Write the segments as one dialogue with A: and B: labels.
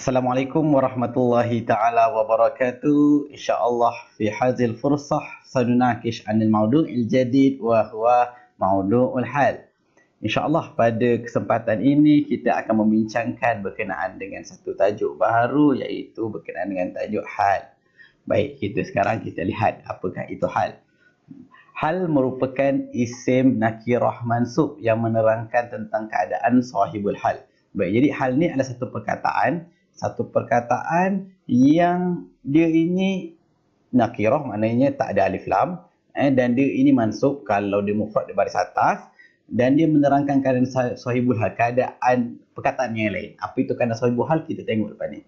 A: Assalamualaikum warahmatullahi taala wabarakatuh. InsyaAllah fi hazil fursah sanunakish anil maudu'il jadid wa huwa maudu'ul hal. InsyaAllah pada kesempatan ini kita akan membincangkan berkenaan dengan satu tajuk baru iaitu berkenaan dengan tajuk hal. Baik, sekarang kita lihat apakah itu hal. Hal merupakan isim nakirah mansub yang menerangkan tentang keadaan sahibul hal. Baik, jadi hal ni adalah satu perkataan yang dia ini nakirah, maknanya tak ada alif lam, dan dia ini mansub kalau dia mufrad di baris atas, dan dia menerangkan keadaan sahibul hal, keadaan perkataan yang lain. Apa itu keadaan sahibul hal, kita tengok lepas ni.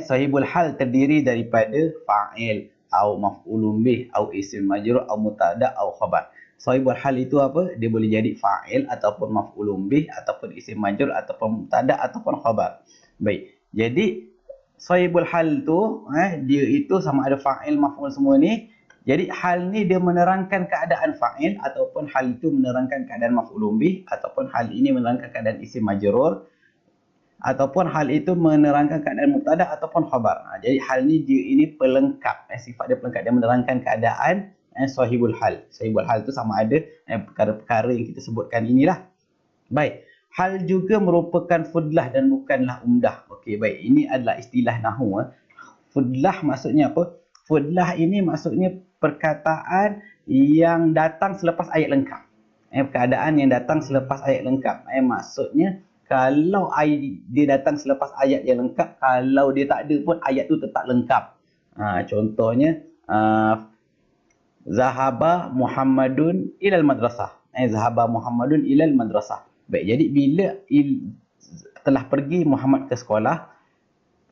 A: Sahibul hal terdiri daripada fa'il atau maf'ulun bih atau isim majrur atau mubtada atau khabar. Sahibul hal itu apa? Dia boleh jadi fa'il ataupun maf'ulun bih ataupun isim majrur ataupun mubtada ataupun khabar. Baik. Jadi sahibul hal tu dia itu sama ada fa'il, maf'ul semua ni. Jadi hal ni dia menerangkan keadaan fa'il ataupun hal itu menerangkan keadaan maf'ulun bih ataupun hal ini menerangkan keadaan isim majrur ataupun hal itu menerangkan keadaan mubtada ataupun khabar. Jadi hal ni dia ini pelengkap, sifat dia pelengkap, dia menerangkan keadaan sahibul hal. Sahibul hal tu sama ada perkara-perkara yang kita sebutkan inilah. Baik, hal juga merupakan fudlah dan bukanlah umdah. Okey, baik, ini adalah istilah nahwu. Fudlah maksudnya apa? Fudlah ini maksudnya perkataan yang datang selepas ayat lengkap. Keadaan yang datang selepas ayat lengkap. Maksudnya kalau dia datang selepas ayat yang lengkap, kalau dia tak ada pun ayat tu tetap lengkap. Contohnya Zahaba Muhammadun ilal madrasah. Zahaba Muhammadun ilal madrasah. Baik, jadi bila telah pergi Muhammad ke sekolah,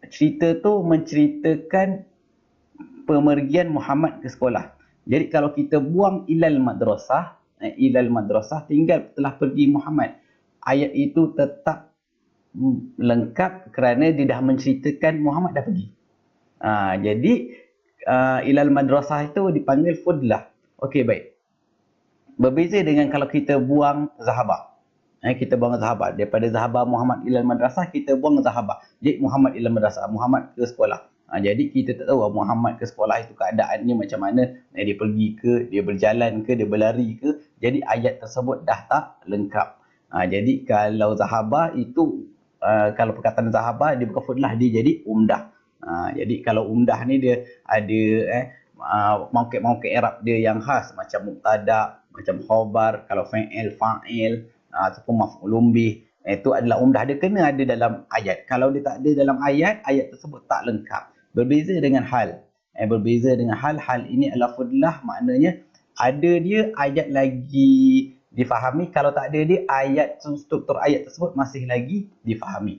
A: cerita tu menceritakan pemergian Muhammad ke sekolah. Jadi kalau kita buang ilal madrasah, tinggal telah pergi Muhammad, ayat itu tetap lengkap kerana dia dah menceritakan Muhammad dah pergi. Jadi ilal madrasah itu dipanggil fudlah. Okey, baik. Berbeza dengan kalau kita buang zahaba. Kita buang zahaba. Daripada zahaba Muhammad ilal madrasah, kita buang zahaba. Jadi Muhammad ilal madrasah, Muhammad ke sekolah. Jadi kita tak tahu Muhammad ke sekolah itu keadaannya macam mana. Dia pergi ke, dia berjalan ke, dia berlari ke. Jadi ayat tersebut dah tak lengkap. Jadi kalau zahaba itu, kalau perkataan zahaba, dia bukan fudlah, dia jadi umdah. Jadi kalau umdah ni dia ada mauqif-mauqif i'rab dia yang khas, macam mubtada, macam khabar, kalau fa'il ataupun maf'ulun bih, itu adalah umdah, dia kena ada dalam ayat. Kalau dia tak ada dalam ayat, ayat tersebut tak lengkap. Berbeza dengan hal. Hal ini adalah fudlah, maknanya ada dia ayat lagi difahami, kalau tak ada dia ayat, struktur ayat tersebut masih lagi difahami.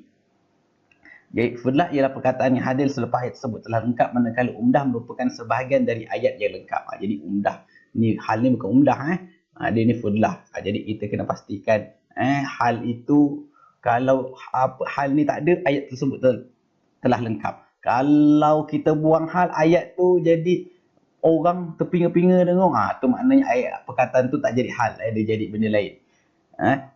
A: Jadi fudlah ialah perkataan yang hadir selepas ayat tersebut telah lengkap, manakala umdah merupakan sebahagian dari ayat yang lengkap. Jadi umdah ni, hal ni bukan umdah, dia ni fudlah. Jadi kita kena pastikan hal itu, kalau hal ni tak ada, ayat tersebut telah lengkap. Kalau kita buang hal, ayat tu jadi orang terpinga-pinga dengar, tu maknanya ayat perkataan tu tak jadi hal, dia jadi benda lain.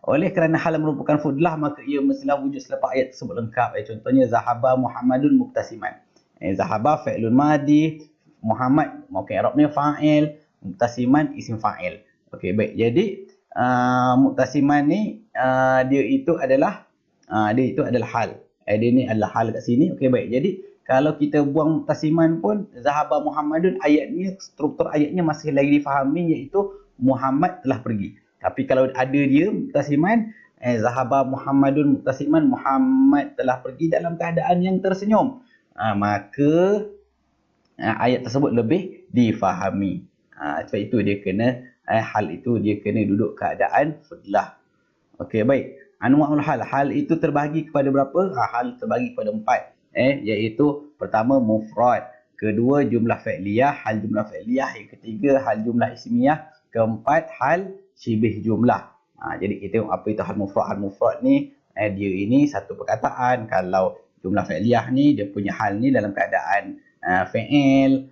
A: Oleh kerana hal merupakan fudlah, maka ia mestilah wujud selepas ayat tersebut lengkap. Contohnya Zahaba Muhammadun muktasiman. Zahaba fi'lun madi, Muhammad mauqif i'rabnya fa'il, muktasiman isim fa'il. Okey, baik. Jadi muktasiman ni dia itu adalah hal. Dia ni adalah hal kat sini. Okey, baik. Jadi kalau kita buang muktasiman pun, Zahaba Muhammadun, ayatnya, struktur ayatnya masih lagi difahami, iaitu Muhammad telah pergi. Tapi kalau ada dia muktasiman, Zahaba Muhammadun muktasiman, Muhammad telah pergi dalam keadaan yang tersenyum, maka ayat tersebut lebih difahami. Sebab itu dia kena, hal itu dia kena duduk keadaan fudlah. Okey, baik. Anwa'ul hal. Hal itu terbahagi kepada berapa? Hal terbahagi kepada 4. Iaitu pertama mufrad, kedua jumlah fi'liyah, hal jumlah fi'liyah, yang ketiga hal jumlah ismiyah, keempat hal syibih jumlah. Jadi kita tengok apa itu hal mufrad. Hal mufrad ni dia ini satu perkataan. Kalau jumlah fi'liyah ni, dia punya hal ni dalam keadaan fi'il.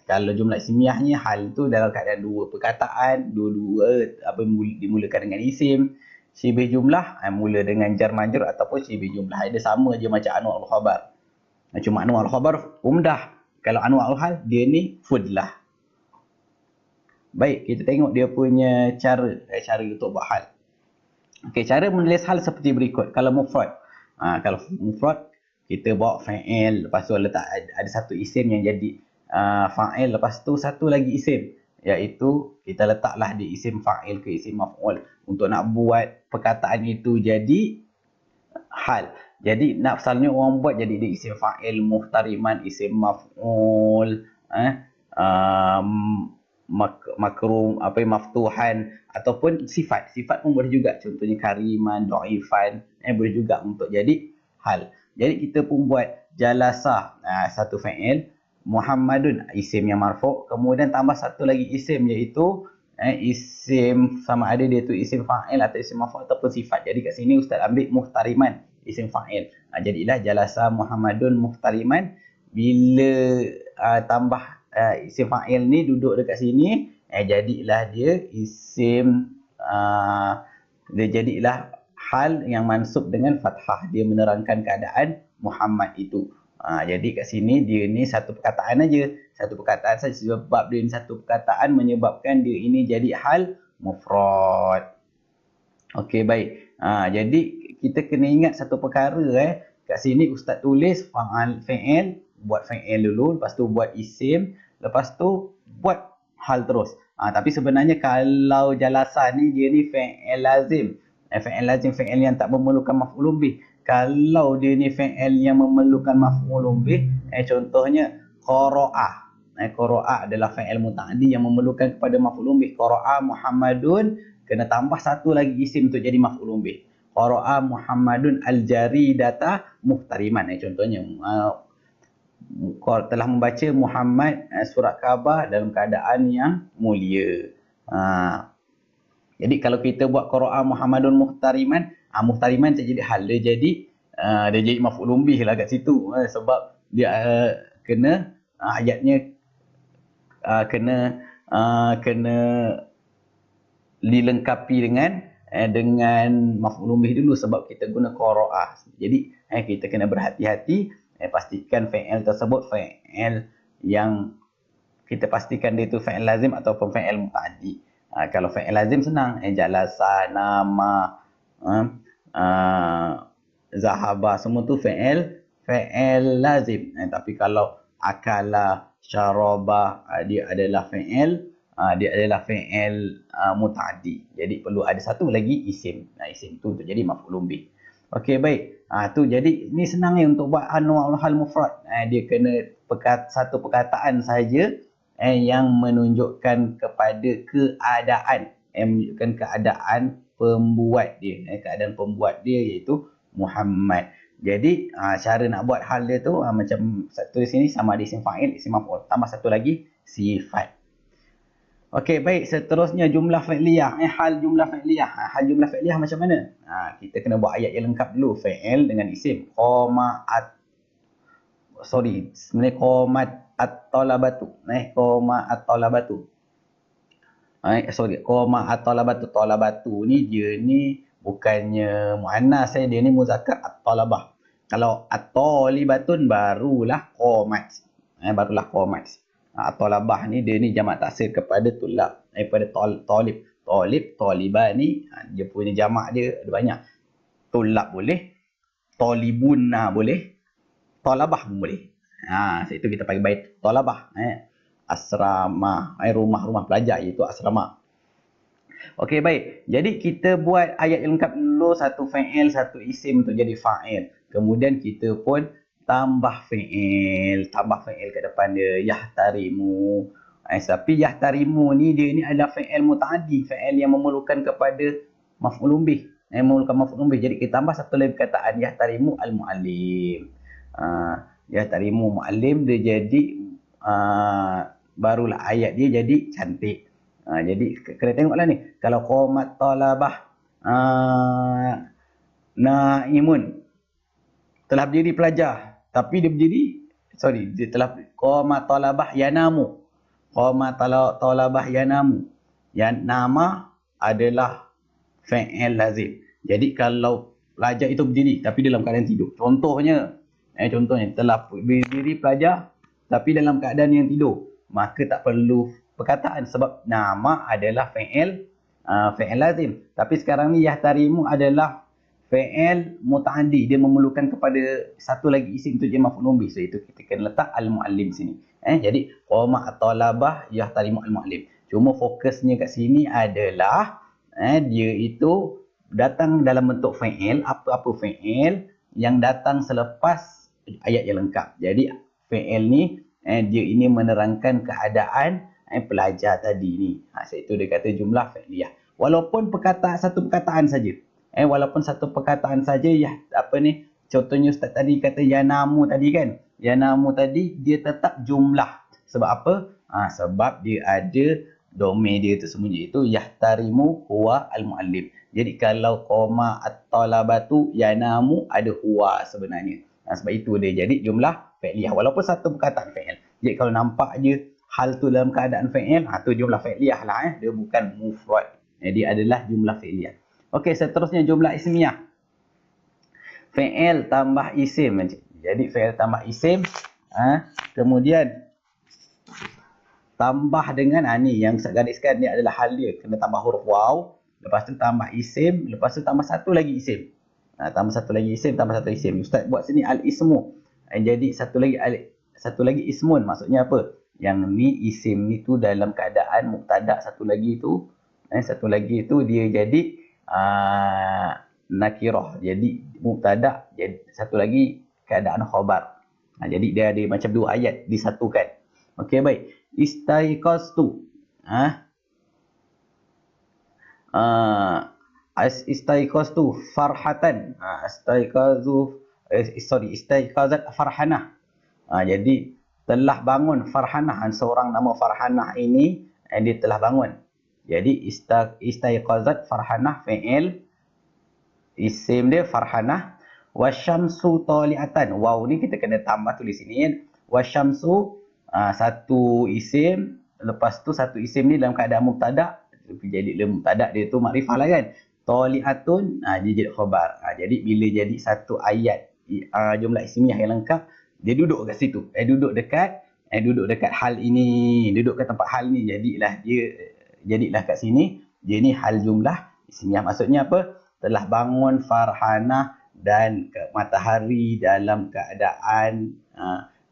A: Kalau jumlah ismiyahnya, hal tu dalam keadaan dua perkataan, dua-dua dimulakan dengan isim. Syibih jumlah mula dengan jar majrur ataupun syibih jumlah. Dia sama je macam anwa'ul khabar. Cuma anwa'ul khabar umdah. Kalau anwa'ul hal, dia ni fudlah. Baik, kita tengok dia punya cara untuk buat hal. Okey, cara menulis hal seperti berikut. Kalau mufrad, kalau mufrad kita bawa fa'il, lepas tu letak ada satu isim yang jadi fa'il, lepas tu satu lagi isim, iaitu kita letaklah di isim fa'il ke isim maf'ul untuk nak buat perkataan itu jadi hal. Jadi nafsalnya orang buat jadi di isim fa'il, muhtariman, isim maf'ul, makrum, maftuhan, ataupun sifat pun boleh juga, contohnya kariman, dhaifan, boleh juga untuk jadi hal. Jadi kita pun buat jalasah, satu fa'il, Muhammadun isim yang marfu', kemudian tambah satu lagi isim, iaitu isim sama ada dia tu isim fa'il atau isim marfu' ataupun sifat. Jadi kat sini ustaz ambil muhtariman isim fa'il, jadilah jalasah Muhammadun muhtariman. Bila tambah isim fa'il ni duduk dekat sini, jadilah dia isim, dia jadilah hal yang mansub dengan fathah. Dia menerangkan keadaan Muhammad itu. Jadi kat sini dia ni satu perkataan aja. Satu perkataan saja, sebab dia ni satu perkataan menyebabkan dia ini jadi hal mufrad. Okey, baik. Jadi kita kena ingat satu perkara. Kat sini ustaz tulis fa'il, buat fa'il dulu, lepas tu buat isim, lepas tu buat hal terus. Tapi sebenarnya kalau jalasa ni dia ni fa'il lazim. Fa'il lazim, fa'il yang tak memerlukan maf'ulun bih. Kalau dia ni fa'il yang memerlukan maf'ulun bih, contohnya qara'a. Qara'a adalah fa'il muta'addi yang memerlukan kepada maf'ulun bih. Qara'a Muhammadun, kena tambah satu lagi isim untuk jadi maf'ulun bih. Qara'a Muhammadun al-jaridata muhtariman. Contohnya telah membaca Muhammad surat khabar dalam keadaan yang mulia. Jadi kalau kita buat qara'a Muhammadun muhtariman, muhtariman tak jadi hal, dia jadi maf'ulun bih lah kat situ, sebab dia kena ayatnya kena dilengkapi dengan maf'ulun bih dulu, sebab kita guna qara'a. Jadi kita kena berhati-hati, pastikan fa'il tersebut fa'il yang kita pastikan dia tu fa'il lazim ataupun fa'il muta'addi. Kalau fa'il lazim senang, jalasa, nama, zahaba, semua tu fa'il lazim. Tapi kalau akala, syaraba, dia adalah fa'il muta'addi. Jadi perlu ada satu lagi isim. Isim tu untuk jadi maf'ulun bih. Okey, baik. Tu jadi ni senang ni untuk buat anwa'ul hal mufrad. Dia kena satu perkataan saja yang menunjukkan kepada keadaan, menunjukkan keadaan pembuat dia. Keadaan pembuat dia iaitu Muhammad. Jadi cara nak buat hal dia tu macam tulis sini, sama ada isim fa'il, isim maf'ul, tambah satu lagi sifat. Okey, baik. Seterusnya jumlah fi'liyah. Hal jumlah fi'liyah. Hal jumlah fi'liyah macam mana? Kita kena buat ayat yang lengkap dulu. Fa'il dengan isim. Sebenarnya qomat at-talabatu. Qoma at-talabatu. Qoma at-talabatu. Talabatu ni dia ni bukannya muannas, dia ni muzakkar at-talabah. Kalau at-talibatun barulah qomat. Barulah qomat. Talabah ni dia ni jamak taksir kepada tulab, daripada talib. Talibah ni dia punya jamak dia ada banyak. Tulab boleh, talibun boleh, talabah pun boleh. Itu kita panggil bait talabah. Asrama, rumah pelajar, iaitu asrama. Okey, baik. Jadi kita buat ayat yang lengkap dulu, satu fa'il, satu isim untuk jadi fa'il. Kemudian kita pun tambah fa'il ke depan dia, yahtarimu. Tapi yahtarimu ni dia ni adalah fa'il muta'addi, fa'il yang memerlukan kepada maf'ulun bih, memerlukan maf'ulun bih. Jadi kita tambah satu lagi perkataan, yahtarimu al-muallim. Yahtarimu muallim, dia jadi barulah ayat dia jadi cantik. Jadi kena tengoklah ni, kalau qomat talabah naimun, telah berdiri pelajar, tapi dia telah qoma talabah yanamu. Qoma talabah yanamu. Yang nama adalah fa'il lazim. Jadi kalau pelajar itu berdiri tapi dalam keadaan tidur. Contohnya, Contohnya telah berdiri pelajar tapi dalam keadaan yang tidur, maka tak perlu perkataan sebab nama adalah fi'il lazim. Tapi sekarang ni yahtarimu adalah fi'il muta'addi, dia memerlukan kepada satu lagi isim untuk jadi maf'ul bih. So itu kita kena letak al-muallim sini. Jadi qama at-talabah yahtarimu al-muallim. Cuma fokusnya kat sini adalah dia itu datang dalam bentuk fi'il, apa-apa fi'il yang datang selepas ayat yang lengkap. Jadi fi'il ni dia ini menerangkan keadaan pelajar tadi ni. Itu dia kata jumlah fi'liyah. Walaupun satu perkataan saja. Walaupun satu perkataan saja ya contohnya Ustaz tadi kata yanamu tadi kan. Yanamu tadi dia tetap jumlah. Sebab apa? Sebab dia ada domain dia tersembunyi, itu yahtarimu huwa al-muallim. Jadi kalau qama at-talabatu yanamu ada huwa sebenarnya. Sebab itu dia jadi jumlah fi'liyah walaupun satu perkataan fi'il. Jadi kalau nampak je hal tu dalam keadaan fi'il, tu jumlah fi'liyah lah. Dia bukan mufrad. Jadi adalah jumlah fi'liyah. Okey, seterusnya jumlah ismiyah. Fi'il tambah isim. Jadi fi'il tambah isim, kemudian tambah dengan ni yang saya gariskan ni adalah hal dia, kena tambah huruf waw, lepas tu tambah isim, lepas tu tambah satu lagi isim. Tambah satu lagi isim. Ustaz buat sini al-ismu. Jadi satu lagi ismun, maksudnya apa? Yang ni isim ni tu dalam keadaan mubtada, satu lagi tu dia jadi nakirah. Jadi mubtada, jadi satu lagi keadaan khabar. Jadi dia ada macam dua ayat disatukan. Okey, baik. Istaiqaztu. Istaiqaztu farhatan. Istaiqazat farhanah. Jadi telah bangun Farhanah. Seorang nama Farhanah ini dia telah bangun. Jadi istaiqazat Farhanah fi'il, isim dia Farhanah. Wasyamsu tali'atan. Wow ni kita kena tambah tulis sini kan. Wasyamsu satu isim, lepas tu satu isim ni dalam keadaan mubtada, jadi mubtada dia tu makrifah lah kan. Tali'atun dia jadi khabar. Jadi bila jadi satu ayat jumlah ismiyah yang lengkap, dia duduk kat situ. Duduk dekat hal ini, duduk kat tempat hal ni, jadilah kat sini. Dia ni hal jumlah ismiyah. Maksudnya apa? Telah bangun Farhanah dan matahari dalam keadaan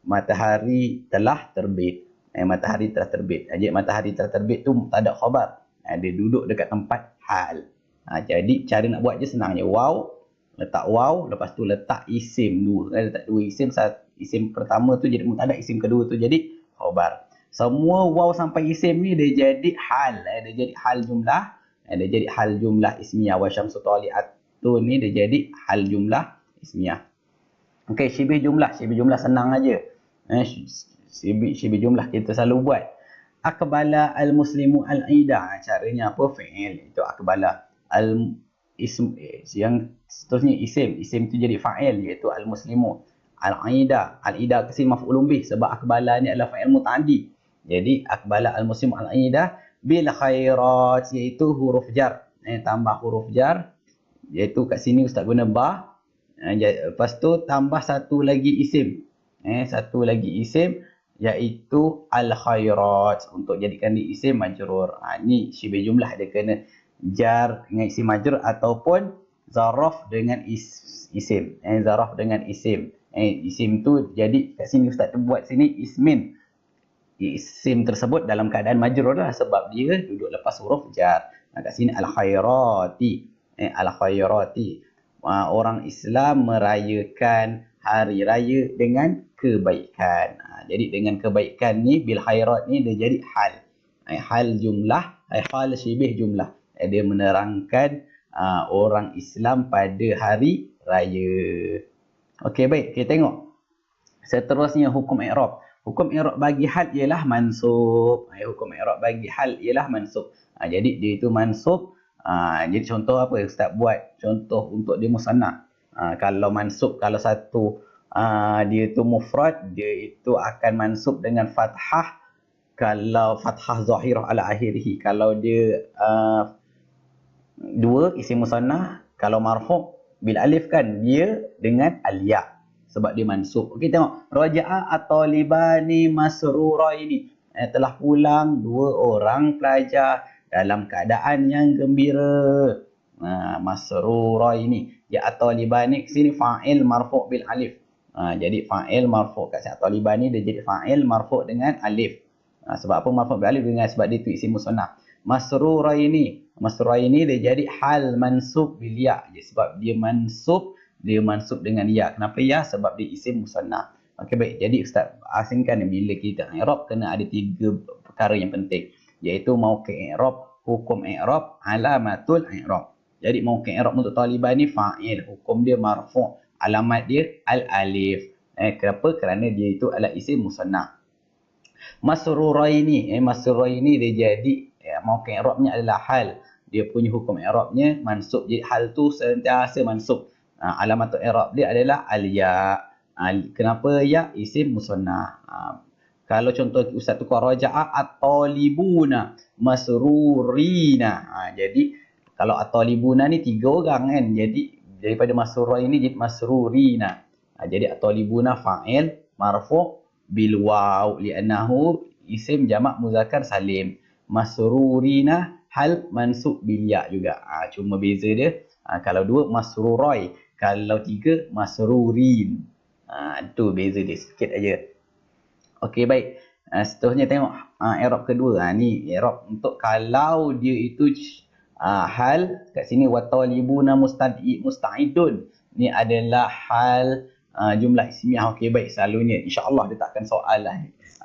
A: matahari telah terbit. Matahari telah terbit. Jadi matahari telah terbit tu mubtada khabar. Dia duduk dekat tempat hal. Jadi cara nak buat je senangnya. Waw, letak waw, lepas tu letak isim dua. Letak dua isim. Isim pertama tu jadi mubtada, isim kedua tu jadi khabar. Semua waw sampai isim ni dia jadi hal. Dia jadi hal jumlah. Dia jadi hal jumlah ismiyah. Wa syamsu tali'atun ni dia jadi hal jumlah ismiyah. Okey, syibih jumlah. Syibih jumlah senang aja. Syibih jumlah kita selalu buat. Aqbala al-muslimu al-ida. Caranya apa? Fi'il. Itu aqbala. Al-ism, yang seterusnya isim. Isim tu jadi fa'il, iaitu al-muslimu. Al-ida. Al-ida kasi maf'ulun bih. Sebab aqbala ni adalah fa'il muta'addi. Jadi aqbala al-muslimu al-ida bil khairat, iaitu huruf jar. Tambah huruf jar. Iaitu kat sini Ustaz guna ba. Lepas tu tambah satu lagi isim. Satu lagi isim iaitu al-khairat, untuk jadikan dia isim majrur. Ni syibih jumlah, dia kena jar dengan isim majrur ataupun zaraf dengan isim. Zaraf dengan isim. Isim tu jadi kat sini Ustaz buat sini ismin. Isim tersebut dalam keadaan majrur lah sebab dia duduk lepas huruf jar. Kat sini al-khairati. Al-khairati. Orang Islam merayakan hari raya dengan kebaikan. Jadi dengan kebaikan ni, bil khairat ni dia jadi hal. Hal jumlah, hal syibih jumlah. Dia menerangkan orang Islam pada hari raya. Okey, baik. Kita tengok. Seterusnya hukum i'rab. Hukum i'rab bagi hal ialah mansub. Hukum i'rab bagi hal ialah mansub. Jadi dia itu mansub. Jadi contoh apa Ustaz buat? Contoh untuk dia musannah. Kalau mansub, kalau satu dia itu mufrad, dia itu akan mansub dengan fathah. Kalau fathah zahirah ala akhirih. Kalau dia dua isim musannah, kalau marfu' bil alif kan dia dengan al-ya. sebab dia mansub. Okey, tengok. Raja'a at-talibani masruraini. Telah pulang dua orang pelajar dalam keadaan yang gembira. Masruraini. Ya at-talibani ke sini fa'il marfu' bil alif. Jadi fa'il marfu' kat sini at-talibani dia jadi fa'il marfu' dengan alif. Sebab apa marfu' bil alif? Dengan sebab dia tu isim musannaf. Masruraini dia jadi hal mansub bil ya. Sebab dia mansub dengan ya. Kenapa ya? Sebab dia isim musannaf. Okey, baik. Jadi ustaz asingkan bila kita i'rab kena ada 3 perkara yang penting, iaitu mauqi' i'rab, hukum i'rab, alamatul i'rab. Jadi mauqi' i'rab untuk talibah ni fa'il, hukum dia marfu', alamat dia al-alif. Kenapa? Kerana dia itu adalah isim musannaf. Masruraini dia jadi mauqi' i'rabnya adalah hal. Dia punya hukum i'rabnya mansub. Jadi hal tu sentiasa mansub. Alamatul i'rab dia adalah al-ya. Kenapa ya? Isim musannaf. Kalau contoh ustaz tukar raja'a at-talibuna masrurina. Jadi kalau at-talibuna ni 3 orang kan. Jadi daripada masruraini jadi masrurina. Jadi at-talibuna fa'il marfu' bil waw li'annahu isim jamak muzakkar salim. Masrurina hal mansub bil ya juga. Cuma beza dia kalau 2 masrurai, kalau 3 masrurin. Itu beza dia sikit aja. Okey, baik. Seterusnya tengok i'rab kedua. Ni i'rab untuk kalau dia itu hal kat sini watalibuna musta'idun. Ni adalah hal jumlah ismiyah. Okey, baik. Selalunya insya-Allah dia takkan soal lah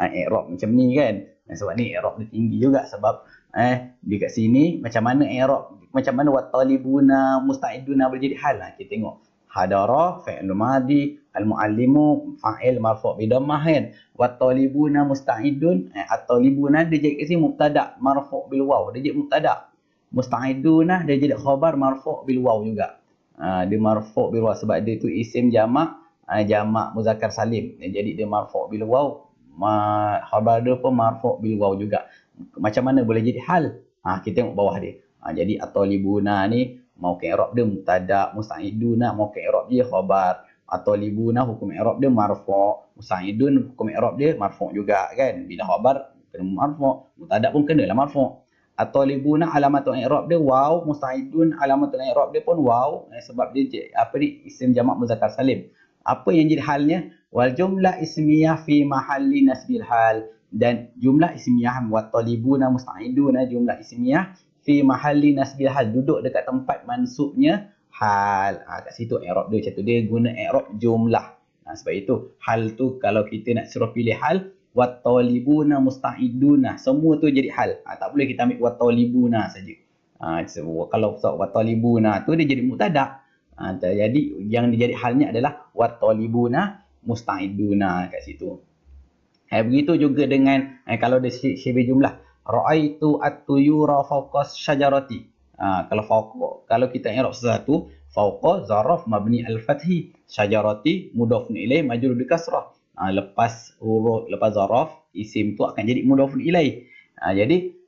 A: i'rab macam ni kan. Sebab ni i'rab dia tinggi juga sebab di kat sini macam mana i'rab, macam mana watalibuna musta'iduna boleh jadi hal. Kita tengok. Hadara fi'il madhi, al-muallimu fa'il marfu' bi dhammah kan. Wat-talibuna musta'idun, at-talibuna dia jadi kat sini mubtada' marfu' bil waw, dia jadi mubtada'. Musta'iduna dia jadi khabar marfu' bil waw juga. Dia marfu' bil waw sebab dia tu isim jamak muzakkar salim. Jadi dia marfu' bil waw, khabar dia pun marfu' bil waw juga. Macam mana boleh jadi hal? Kita tengok bawah dia. Jadi at-talibuna ni mauqi' i'rab dia mubtada', musta'iduna mauqi' i'rab dia khabar, at-talibuna hukum i'rab dia marfu', musta'idun hukum i'rab dia marfu' juga kan. Bila khabar kena marfu', mubtada' pun kenalah marfu'. At-talibuna alamatul i'rab dia waw, musta'idun alamatul i'rab dia pun waw sebab dia isim jamak muzakkar salim. Apa yang jadi halnya? Wal jumlah ismiyah fi mahalli nasbil hal. Dan jumlah ismiyah wat-talibuna musta'iduna jumlah ismiyah fi mahalli nasbil hal, duduk dekat tempat mansubnya hal. Kat situ i'rab dia macam tu. Dia guna i'rab jumlah. Sebab itu hal tu kalau kita nak suruh pilih hal wat-talibuna musta'iduna, semua tu jadi hal. Tak boleh kita ambil wat-talibuna saja. Kalau wat-talibuna tu dia jadi mubtada'. Jadi yang jadi halnya adalah wat-talibuna musta'iduna kat situ. Begitu juga dengan kalau dia syibih jumlah. Ra'aitu at-tuyura fawqa syajarati. Kalau kita i'rab sesuatu, fawqa zaraf mabni al-fathi, syajarati mudhafun ilaih majrur bi kasrah. Lepas zaraf isim tu akan jadi mudhafun ilaih. Jadi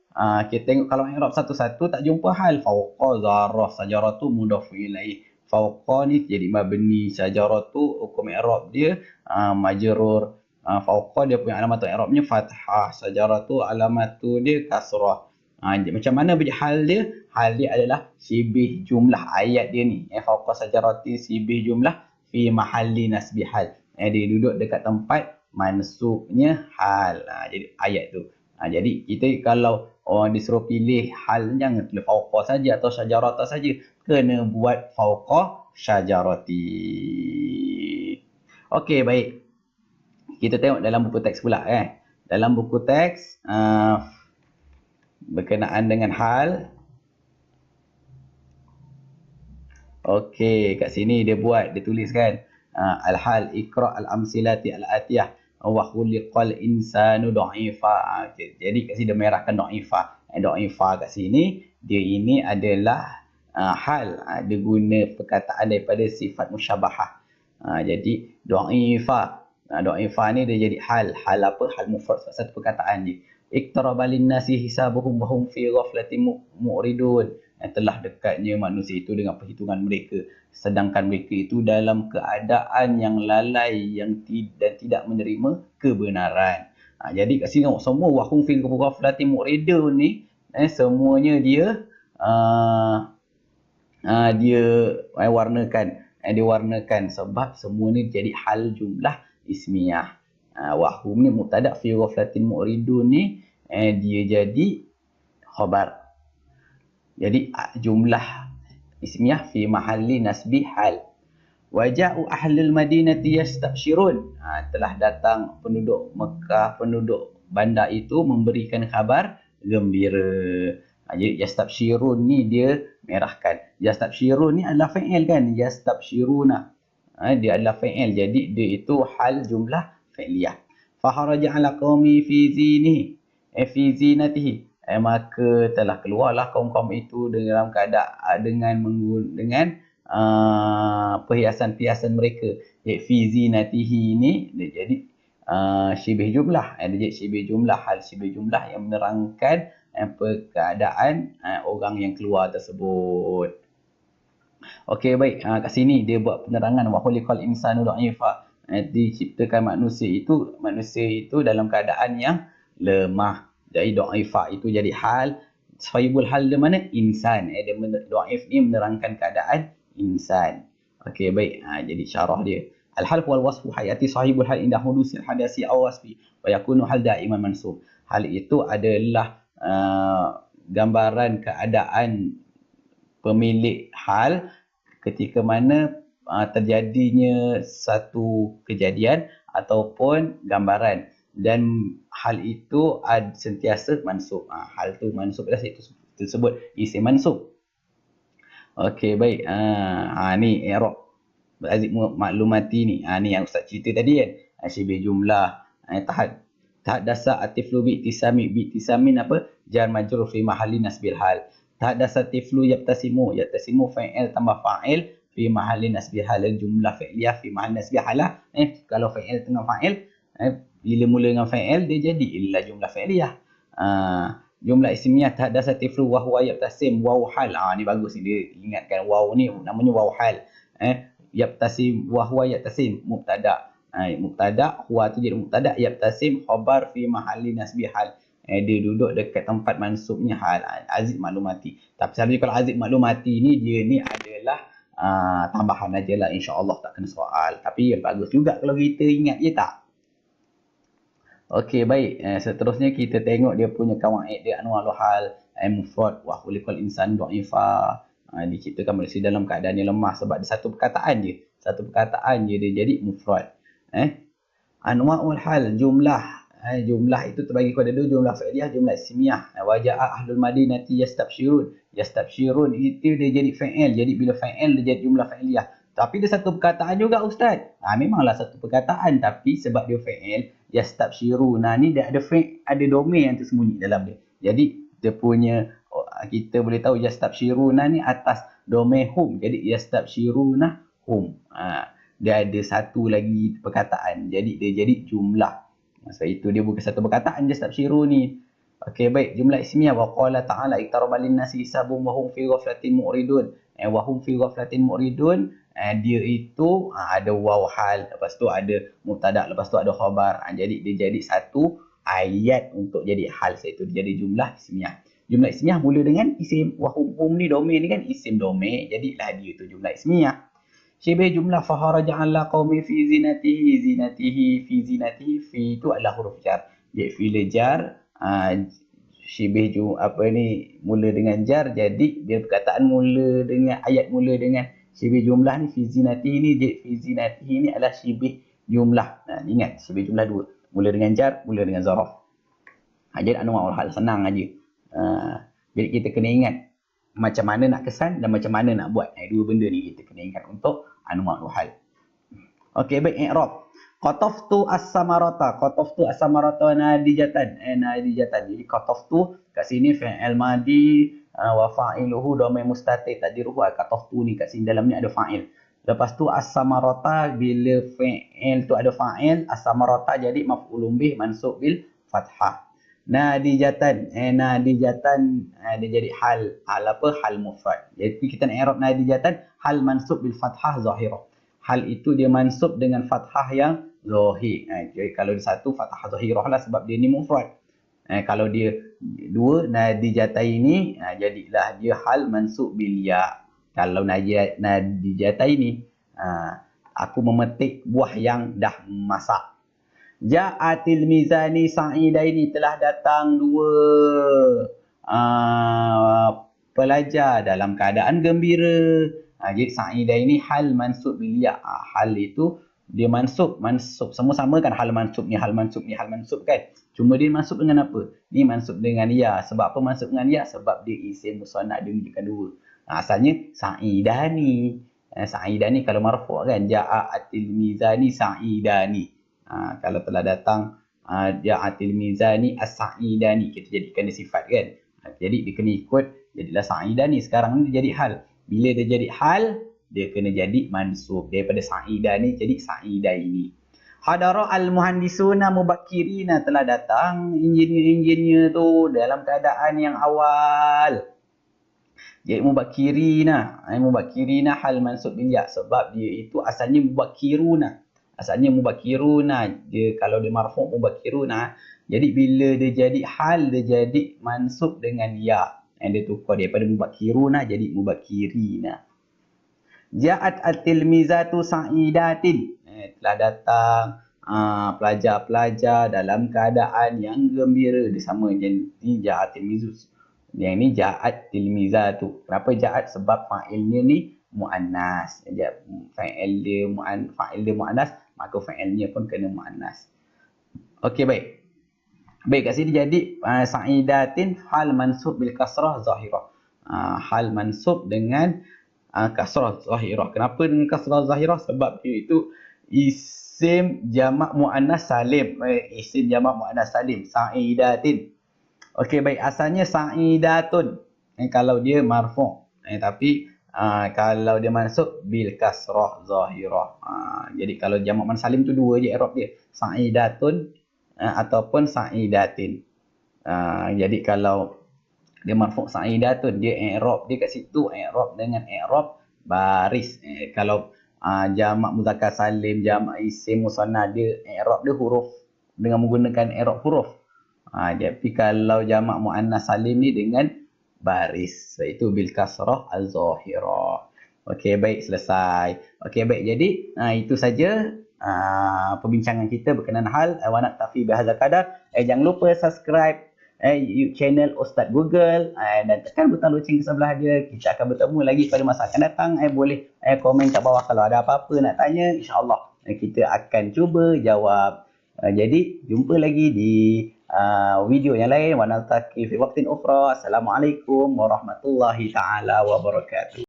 A: kita tengok kalau i'rab satu-satu tak jumpa hal. Fawqa zaraf, syajaratu mudhafun ilaih. Fawqa ni jadi mabni, syajaratu hukum i'rab dia majrur. Fawqa dia punya alamat i'rabnya fathah, syajaratu alamatu dia kasrah. Macam mana hal dia? Hal dia adalah syibih jumlah ayat dia ni. Fawqa syajarati syibih jumlah fi mahalli nasbi hal. Dia duduk dekat tempat mansubnya hal. Jadi ayat tu. Jadi kita kalau orang disuruh pilih hal, jangan pilih fawqa saja atau syajarata saja. Kena buat fawqa syajarati. Okey, baik. Kita tengok dalam buku teks pula Dalam buku teks berkenaan dengan hal. Okey, kat sini dia tuliskan al-hal iqra' al-amsilati al-atiyah wa khuliqal insanu dha'ifa. Jadi kat sini dia merahkan dha'ifa. Dha'ifa kat sini dia ini adalah hal. Dia guna perkataan daripada sifat musyabahah. Jadi dha'ifa. Dha'ifa ni dia jadi hal. Hal apa? Hal mufrad, satu perkataan je. Iqtaraba lin-nasi hisabuhum wa hum fi ghaflatin mu'ridun. telah dekatnya manusia itu dengan perhitungan mereka, sedangkan mereka itu dalam keadaan yang lalai dan tidak menerima kebenaran. Jadi kat sini semua wahum fil ghaflatin mu'ridun ni semuanya dia dia warnakan sebab semua ni jadi hal jumlah ismiyah. Wahum ni mubtada fi ghaflatin mu'ridun ni dia jadi khabar. Jadi jumlah ismiyah fi mahalli nasbi hal. Waja'u ahlul madinati yastabshirun. Telah datang penduduk Mekah, penduduk bandar itu memberikan khabar gembira. Jadi yastabshirun ni dia merahkan. Yastabshirun ni adalah fa'il kan? Yastabshiruna. Dia adalah fa'il. Jadi dia itu hal jumlah fa'iliyah. Faharaja ala qaumi fi zinatihi. Maka telah keluarlah kaum-kaum itu dalam keadaan dengan perhiasan-perhiasan mereka. Fi zinatihi ni dia jadi syibih jumlah. Dia jadi syibih jumlah, hal syibih jumlah yang menerangkan keadaan orang yang keluar tersebut. Okey, baik. Kat sini dia buat penerangan wa khuliqal insanu dha'ifa. Diciptakan manusia itu dalam keadaan yang lemah. Jadi dha'ifa itu jadi hal. Sahibul hal dia mana? Insan. Dha'if ni menerangkan keadaan insan. Okey, baik. Jadi syarah dia. Al-hal wal wasfu hayati sahibul hal indah hudusil hadasi aw wasfi wa yakunu hal da'iman mansub. Hal itu adalah gambaran keadaan pemilik hal ketika mana terjadinya satu kejadian ataupun gambaran, dan hal itu sentiasa mansub. Hal tu mansub dah itu tersebut isim mansub. Okey, baik. Ni i'rab azib maklumati ni. Ni yang ustaz cerita tadi kan. Syibih jumlah. Tahdasa atiflu bi'tisamin apa? Jar majrur fi mahalli nasbil hal. Tahdasa tiflu yabtasimu fa'il tambah fa'il fi mahalli nasbil hal. Jumlah fi'liyah fi mahalli nasbil hal. Kalau fa'il tengah fa'il, bila mula dengan fa'il dia jadi illa jumlah fi'liyah. Jumlah ismiyah tahdasa tiflu wa huwa yabtasim waw hal. Ni bagus ni, dia ingatkan waw ni namanya waw hal. Yabtasim wa huwa yabtasim mubtada. Mubtada, huwa tu jadi mubtada, yabtasim khabar fi mahalli nasbi hal. Dia duduk dekat tempat mansubnya hal. Azib maklumati. Tapi selalunya kalau azib maklumati ni dia ni adalah tambahan ajalah, insya-Allah tak kena soal. Tapi bagus juga kalau kita ingat, ya tak? Okey, baik. Seterusnya kita tengok dia punya kawaid dia, anwa'ul hal, mufrad wa khuliqal insanu dha'ifa. Diciptakan manusia dalam keadaan yang lemah sebab dia satu perkataan je. Dia jadi mufrad. Anwa'ul hal, jumlah itu terbagi kepada dua, jumlah fi'liyah, jumlah ismiyah. Waja'a ahlul madinati yastabshirun itu dia jadi fa'il. Jadi bila fa'il dia jadi jumlah fi'liyah. Tapi dia satu perkataan juga ustaz. Memanglah satu perkataan, tapi sebab dia fa'il, yastabshirun ni dia ada domain yang tersembunyi dalam dia. Jadi dia punya, kita boleh tahu yastabshirun ni atas domain hum. Jadi yastabshirun hum. Dia ada satu lagi perkataan. Jadi dia jadi jumlah. Sebab itu dia bukan satu perkataan yastabshirun ni. Okey, baik. Jumlah ismiyah wa qala ta'ala iqtaraba lin-nasi hisabun wa hum fi ghaflatin mu'ridun. Wa hum fi ghaflatin mu'ridun, dia itu ada waw hal, lepas tu ada mubtada, lepas tu ada khabar. Jadi dia jadi satu ayat untuk jadi hal. Itu dia jadi jumlah ismiyah. Jumlah ismiyah mula dengan isim. Wa hum ni domain ni kan isim domain. Jadilah dia tu jumlah ismiyah. Syibih jumlah faharaja ala qaumi fi zinatihi fi itu adalah huruf jar. Jadi fi'il jar, syibih mula dengan jar, jadi dia perkataan mula dengan ayat mula dengan syibih jumlah ni fi zinatihi ni. Jadi fi zinatihi ni adalah syibih jumlah. Ingat syibih jumlah dua, mula dengan jar, mula dengan zaraf. Jadi anwa'ul hal senang aja. Jadi kita kena ingat macam mana nak kesan dan macam mana nak buat. Dua benda ni kita kena ingat untuk anwa'ul hal. Okey, baik. I'rab. Qataftu as-samarata. Qataftu as-samarata nadijatan. Nadijatan. Jadi qataftu kat sini fi'il madi wa fa'iluhu dhamir mustatir taqdiruhu. Qataftu ni kat sini dalam ni ada fa'il. Lepas tu as-samarata, bila fi'il tu ada fa'il, as-samarata jadi maf'ulun bih mansub bil fathah. nadijatan. Nadijatan dia jadi hal apa? Hal mufrad. Jadi kita nak i'rab nadijatan, hal mansub bil fathah zahirah. Hal itu dia mansub dengan fathah yang zahir. Jadi kalau dia satu fathah zahirah lah sebab dia ni mufrad. Kalau dia dua nadijataini, jadilah dia hal mansub bil ya. Kalau nadijataini, aku memetik buah yang dah masak. Ja'atil mizani sa'idaini, telah datang dua pelajar dalam keadaan gembira. Jadi sa'idaini hal mansub bil ya. Hal itu dia mansub semua sama kan, hal mansub ni hal mansub ni hal mansub kan. Cuma dia mansub dengan apa? Ni mansub dengan ya. Sebab apa mansub dengan ya? Sebab dia isim musannad, dia menunjukkan dua. Asalnya sa'idani. Sa'idani kalau marfu' kan, ja'atil mizani sa'idani. Kalau telah datang ja'atil mizani as-sa'idani, kita jadikan dia sifat kan. Jadi dia kena ikut, jadilah sa'idani. Sekarang ni dia jadi hal. Bila dia jadi hal, dia kena jadi mansub. Daripada sa'idani jadi sa'idaini. Hadara al-muhandisuna mubakkirina, telah datang engineer-engineer tu dalam keadaan yang awal. Jadi mubakkirina, mubakkirina hal mansub bil ya, sebab dia itu asalnya mubakkiruna. Asalnya mubakkiruna, dia kalau dia marfu' mubakkiruna, jadi bila dia jadi hal, dia jadi mansub dengan ya. Dia tukar daripada mubakkiruna jadi mubakkirina. Ja'at at-tilmizatu sa'idatin, telah datang pelajar-pelajar dalam keadaan yang gembira. Dia sama jadi ja'at tilmizus. Yang ni ja'at tilmizatu. Kenapa ja'at? Sebab fa'ilnya ni muannas. Fa'il dia muannas, maka fa'ilnya pun kena muannas. Okey, baik. Baik, kat sini jadi sa'idatin hal mansub bil kasrah zahirah. Hal mansub dengan kasrah zahirah. Kenapa dengan kasrah zahirah? Sebab dia itu isim jamak muannas salim. Isim jamak muannas salim, sa'idatin. Okey, baik, asalnya sa'idatun. Kalau dia marfu'. Tapi kalau dia mansub bil kasrah zahirah. Jadi kalau jamak muannas salim tu dua je i'rab dia. Sa'idatun ataupun sa'idatin. Jadi kalau dia marfu' sa'idatun, dia i'rab dia kat situ i'rab dengan i'rab baris. Kalau jamak muzakkar salim, jamak isim musannad, dia i'rab dia huruf dengan menggunakan i'rab huruf. Jadi kalau jamak muannas salim ni dengan baris, iaitu bil kasrah az-zahirah. Okey, baik, selesai. Okey, baik, jadi itu saja perbincangan kita berkenaan hal wa naktafi bihadzal qadar. Jangan lupa subscribe channel Ustaz Google dan tekan butang loceng ke sebelah dia. Kita akan bertemu lagi pada masa akan datang. Boleh komen kat bawah kalau ada apa-apa nak tanya, insya-Allah kita akan cuba jawab. Jadi jumpa lagi di video yang lain. Wa naltaqi fi waqtin ukhra. Assalamualaikum warahmatullahi taala wabarakatuh.